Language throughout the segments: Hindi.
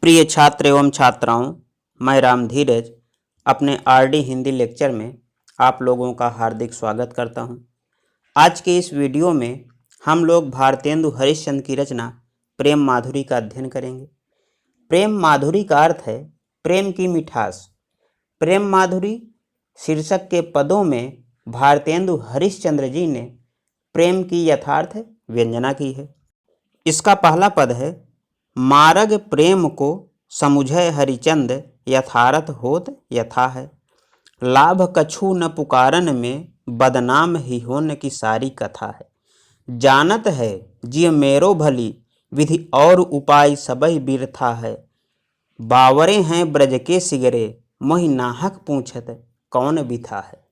प्रिय छात्र एवं छात्राओं, मैं राम धीरज अपने आरडी हिंदी लेक्चर में आप लोगों का हार्दिक स्वागत करता हूं। आज के इस वीडियो में हम लोग भारतेंदु हरिश्चंद्र की रचना प्रेम माधुरी का अध्ययन करेंगे। प्रेम माधुरी का अर्थ है प्रेम की मिठास। प्रेम माधुरी शीर्षक के पदों में भारतेंदु हरिश्चंद्र जी ने प्रेम की यथार्थ व्यंजना की है। इसका पहला पद है, मारग प्रेम को समुझै हरिचंद यथारथ होत यथा है। लाभ कछु न पुकारन में बदनाम ही होन की सारी कथा है। जानत है जिय मेरो भली विधि और उपाय सबही बिरथा है। बावरे हैं ब्रज के सिगरे मोहि नाहक पूछत कौन बिथा है।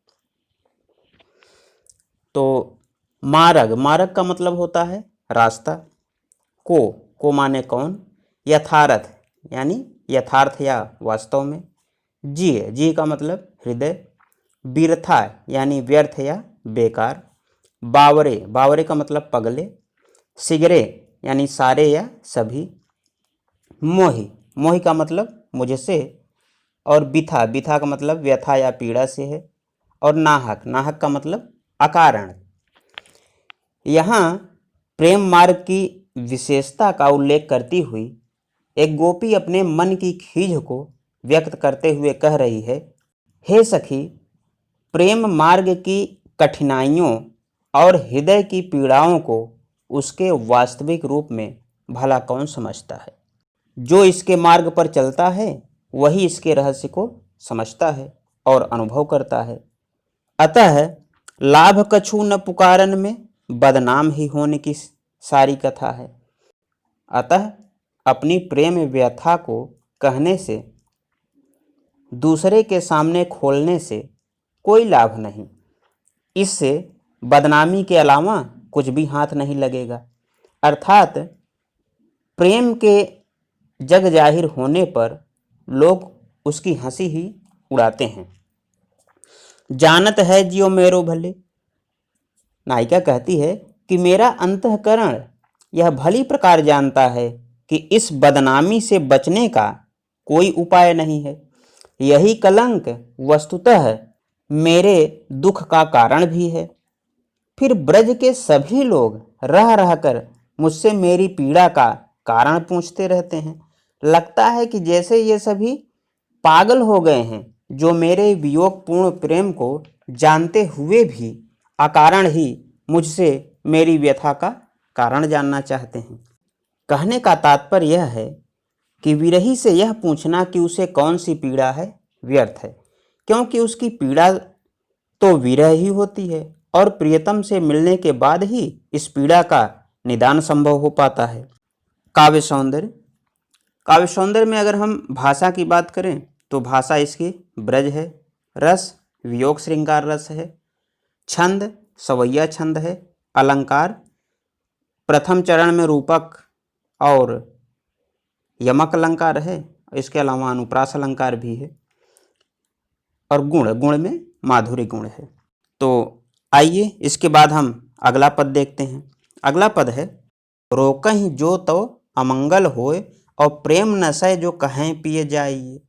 तो मारग, मारग का मतलब होता है रास्ता। को माने कौन, यथार्थ यानी यथार्थ या वास्तव में, जी का मतलब हृदय, बिरथा यानी व्यर्थ या बेकार, बावरे, बावरे का मतलब पगले, सिगरे यानी सारे या सभी, मोहि, मोहि का मतलब मुझसे, और बिथा, बिथा का मतलब व्यथा या पीड़ा से है, और नाहक, नाहक का मतलब अकारण। यहाँ प्रेम मार्ग की विशेषता का उल्लेख करती हुई एक गोपी अपने मन की खीझ को व्यक्त करते हुए कह रही है, हे सखी, प्रेम मार्ग की कठिनाइयों और हृदय की पीड़ाओं को उसके वास्तविक रूप में भला कौन समझता है। जो इसके मार्ग पर चलता है वही इसके रहस्य को समझता है और अनुभव करता है। अतः लाभ कछु न पुकारन में बदनाम ही होने की सारी कथा है। अतः अपनी प्रेम व्यथा को कहने से, दूसरे के सामने खोलने से कोई लाभ नहीं। इससे बदनामी के अलावा कुछ भी हाथ नहीं लगेगा। अर्थात प्रेम के जग जाहिर होने पर लोग उसकी हंसी ही उड़ाते हैं। जानत है जियो मेरो भले, नायिका कहती है कि मेरा अंतःकरण यह भली प्रकार जानता है कि इस बदनामी से बचने का कोई उपाय नहीं है। यही कलंक वस्तुतः मेरे दुख का कारण भी है। फिर ब्रज के सभी लोग रह रहकर मुझसे मेरी पीड़ा का कारण पूछते रहते हैं। लगता है कि जैसे ये सभी पागल हो गए हैं, जो मेरे वियोगपूर्ण प्रेम को जानते हुए भी अकारण ही मुझसे मेरी व्यथा का कारण जानना चाहते हैं। कहने का तात्पर्य यह है कि विरही से यह पूछना कि उसे कौन सी पीड़ा है व्यर्थ है, क्योंकि उसकी पीड़ा तो विरह ही होती है और प्रियतम से मिलने के बाद ही इस पीड़ा का निदान संभव हो पाता है। काव्य सौंदर्य, काव्य सौंदर्य में अगर हम भाषा की बात करें तो भाषा इसकी ब्रज है, रस वियोग श्रृंगार रस है, छंद सवैया छंद है, अलंकार प्रथम चरण में रूपक और यमक अलंकार है, इसके अलावा अनुप्रास अलंकार भी है, और गुण, गुण में माधुरी गुण है। तो आइए इसके बाद हम अगला पद देखते हैं। अगला पद है, रोकहीं जो तो अमंगल होए और प्रेम नशय जो कहें पिए जाइए।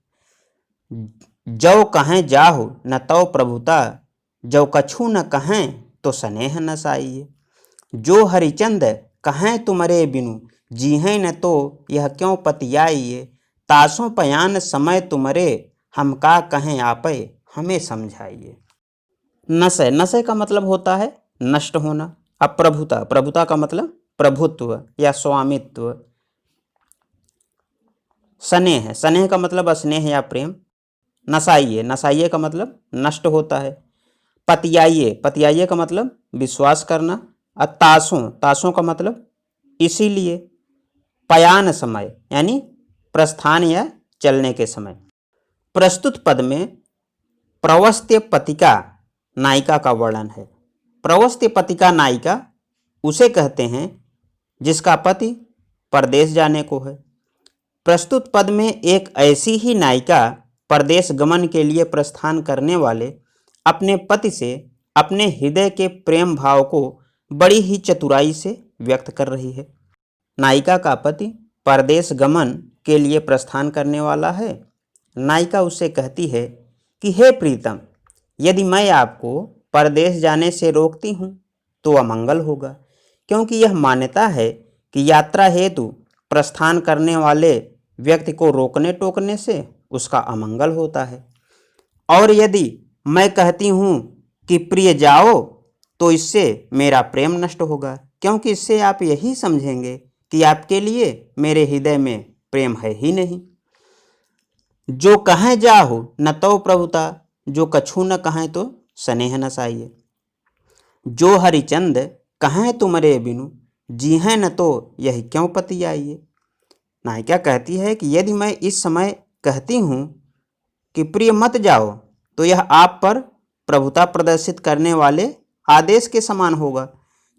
जौ कहें जाहु न तो प्रभुता, जौ कछु न कहें तो स्नेह नसाइए। जो हरिचंद कहें तुमरे बिनु, जीहें न तो यह क्यों पतियाइए। तासों पयान समय तुमरे, हम का कहें आपे हमें समझाइए। नशय, नशय का मतलब होता है नष्ट होना। अप्रभुता, प्रभुता का मतलब प्रभुत्व या स्वामित्व। स्नेह, स्नेह का मतलब स्नेह या प्रेम। नसाइए, नसाइए का मतलब नष्ट होता है। पतियाइए, पतियाइए का मतलब विश्वास करना। और तासों, तासों का मतलब इसीलिए। पयान समय यानी प्रस्थान या चलने के समय। प्रस्तुत पद में प्रवस्त्य पतिका नायिका का वर्णन है। प्रवस्त्य पतिका नायिका उसे कहते हैं जिसका पति परदेश जाने को है। प्रस्तुत पद में एक ऐसी ही नायिका परदेश गमन के लिए प्रस्थान करने वाले अपने पति से अपने हृदय के प्रेम भाव को बड़ी ही चतुराई से व्यक्त कर रही है। नायिका का पति परदेश गमन के लिए प्रस्थान करने वाला है। नायिका उससे कहती है कि हे प्रीतम, यदि मैं आपको परदेश जाने से रोकती हूँ तो अमंगल होगा, क्योंकि यह मान्यता है कि यात्रा हेतु प्रस्थान करने वाले व्यक्ति को रोकने टोकने से उसका अमंगल होता है। और यदि मैं कहती हूँ कि प्रिय जाओ तो इससे मेरा प्रेम नष्ट होगा, क्योंकि इससे आप यही समझेंगे कि आपके लिए मेरे हृदय में प्रेम है ही नहीं। जो कहें जाहो न तो प्रभुता, जो कछु न कहें तो स्नेह न साइए। जो हरिचंद कहें तुमरे बिनु, जी हैं न तो यही क्यों पति आइए। नायिका कहती है कि यदि मैं इस समय कहती हूँ कि प्रिय मत जाओ तो यह आप पर प्रभुता प्रदर्शित करने वाले आदेश के समान होगा,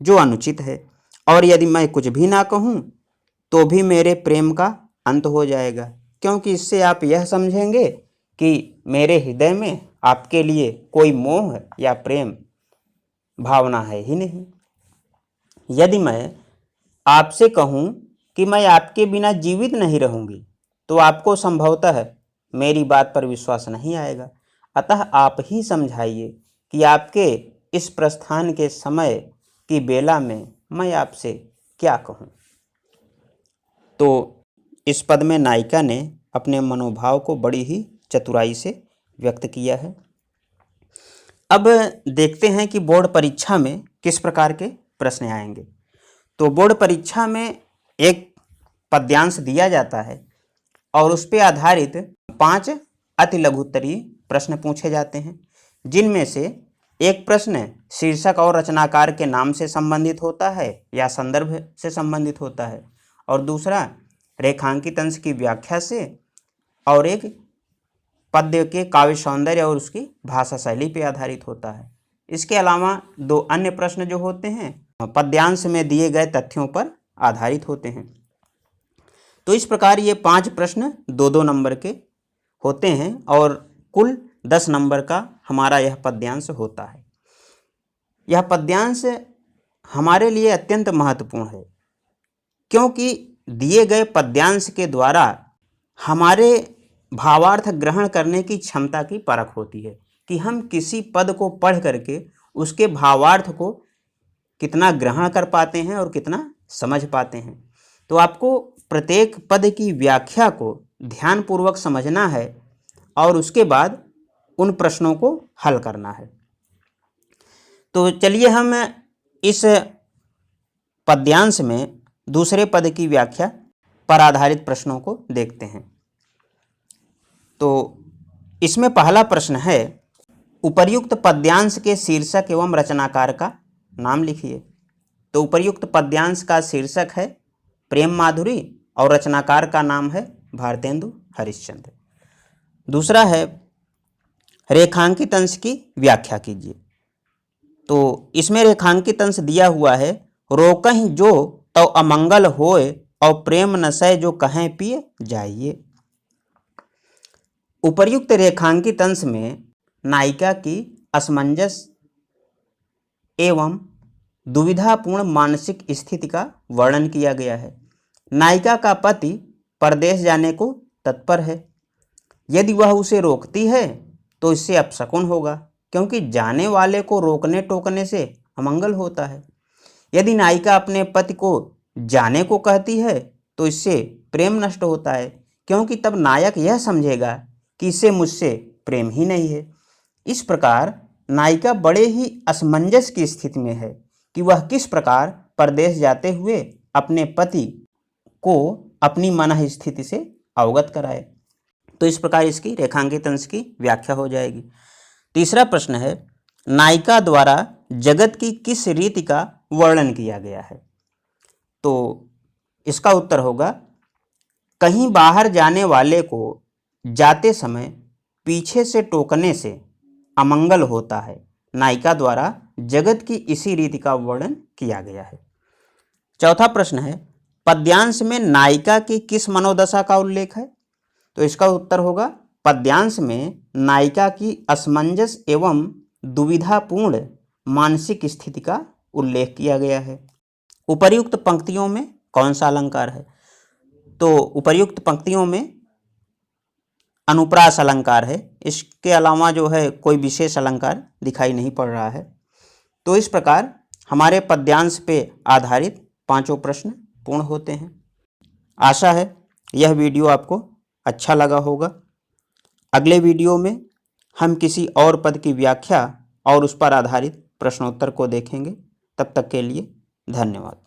जो अनुचित है। और यदि मैं कुछ भी ना कहूँ तो भी मेरे प्रेम का अंत हो जाएगा, क्योंकि इससे आप यह समझेंगे कि मेरे हृदय में आपके लिए कोई मोह या प्रेम भावना है ही नहीं। यदि मैं आपसे कहूँ कि मैं आपके बिना जीवित नहीं रहूँगी तो आपको संभवतः मेरी बात पर विश्वास नहीं आएगा। अतः आप ही समझाइए कि आपके इस प्रस्थान के समय की बेला में मैं आपसे क्या कहूँ। तो इस पद में नायिका ने अपने मनोभाव को बड़ी ही चतुराई से व्यक्त किया है। अब देखते हैं कि बोर्ड परीक्षा में किस प्रकार के प्रश्न आएंगे। तो बोर्ड परीक्षा में एक पद्यांश दिया जाता है और उस पर आधारित 5 अति लघुत्तरीय प्रश्न पूछे जाते हैं, जिनमें से एक प्रश्न शीर्षक और रचनाकार के नाम से संबंधित होता है या संदर्भ से संबंधित होता है, और दूसरा रेखांकित अंश की व्याख्या से, और एक पद्य के काव्य सौंदर्य और उसकी भाषा शैली पर आधारित होता है। इसके अलावा 2 अन्य प्रश्न जो होते हैं पद्यांश में दिए गए तथ्यों पर आधारित होते हैं। तो इस प्रकार ये 5 प्रश्न 2-2 नंबर के होते हैं और कुल 10 नंबर का हमारा यह पद्यांश होता है। यह पद्यांश हमारे लिए अत्यंत महत्वपूर्ण है, क्योंकि दिए गए पद्यांश के द्वारा हमारे भावार्थ ग्रहण करने की क्षमता की परख होती है कि हम किसी पद को पढ़ करके उसके भावार्थ को कितना ग्रहण कर पाते हैं और कितना समझ पाते हैं। तो आपको प्रत्येक पद की व्याख्या को ध्यानपूर्वक समझना है और उसके बाद उन प्रश्नों को हल करना है। तो चलिए हम इस पद्यांश में दूसरे पद की व्याख्या पर आधारित प्रश्नों को देखते हैं। तो इसमें पहला प्रश्न है, उपर्युक्त पद्यांश के शीर्षक एवं रचनाकार का नाम लिखिए। तो उपर्युक्त पद्यांश का शीर्षक है प्रेम माधुरी और रचनाकार का नाम है भारतेंदु हरिश्चंद्र। दूसरा है रेखांकित अंश की व्याख्या कीजिए। तो इसमें रेखांकित अंश दिया हुआ है, रोकहीं जो तो अमंगल होए और प्रेम नशय जो कहें पिए जाइए। उपर्युक्त रेखांकित अंश में नायिका की असमंजस एवं दुविधापूर्ण मानसिक स्थिति का वर्णन किया गया है। नायिका का पति परदेश जाने को तत्पर है। यदि वह उसे रोकती है तो इससे अपशकुन होगा, क्योंकि जाने वाले को रोकने टोकने से अमंगल होता है। यदि नायिका अपने पति को जाने को कहती है तो इससे प्रेम नष्ट होता है, क्योंकि तब नायक यह समझेगा कि इसे मुझसे प्रेम ही नहीं है। इस प्रकार नायिका बड़े ही असमंजस की स्थिति में है कि वह किस प्रकार परदेश जाते हुए अपने पति को अपनी मनः स्थिति से अवगत कराए। तो इस प्रकार इसकी रेखांकित अंश की व्याख्या हो जाएगी। तीसरा प्रश्न है, नायिका द्वारा जगत की किस रीति का वर्णन किया गया है। तो इसका उत्तर होगा, कहीं बाहर जाने वाले को जाते समय पीछे से टोकने से अमंगल होता है। नायिका द्वारा जगत की इसी रीति का वर्णन किया गया है। चौथा प्रश्न है, पद्यांश में नायिका की किस मनोदशा का उल्लेख है। तो इसका उत्तर होगा, पद्यांश में नायिका की असमंजस एवं दुविधापूर्ण मानसिक स्थिति का उल्लेख किया गया है। उपर्युक्त पंक्तियों में कौन सा अलंकार है। तो उपर्युक्त पंक्तियों में अनुप्रास अलंकार है, इसके अलावा जो है कोई विशेष अलंकार दिखाई नहीं पड़ रहा है। तो इस प्रकार हमारे पद्यांश पे आधारित पांचों प्रश्न पूर्ण होते हैं। आशा है यह वीडियो आपको अच्छा लगा होगा। अगले वीडियो में हम किसी और पद की व्याख्या और उस पर आधारित प्रश्नोत्तर को देखेंगे। तब तक के लिए धन्यवाद।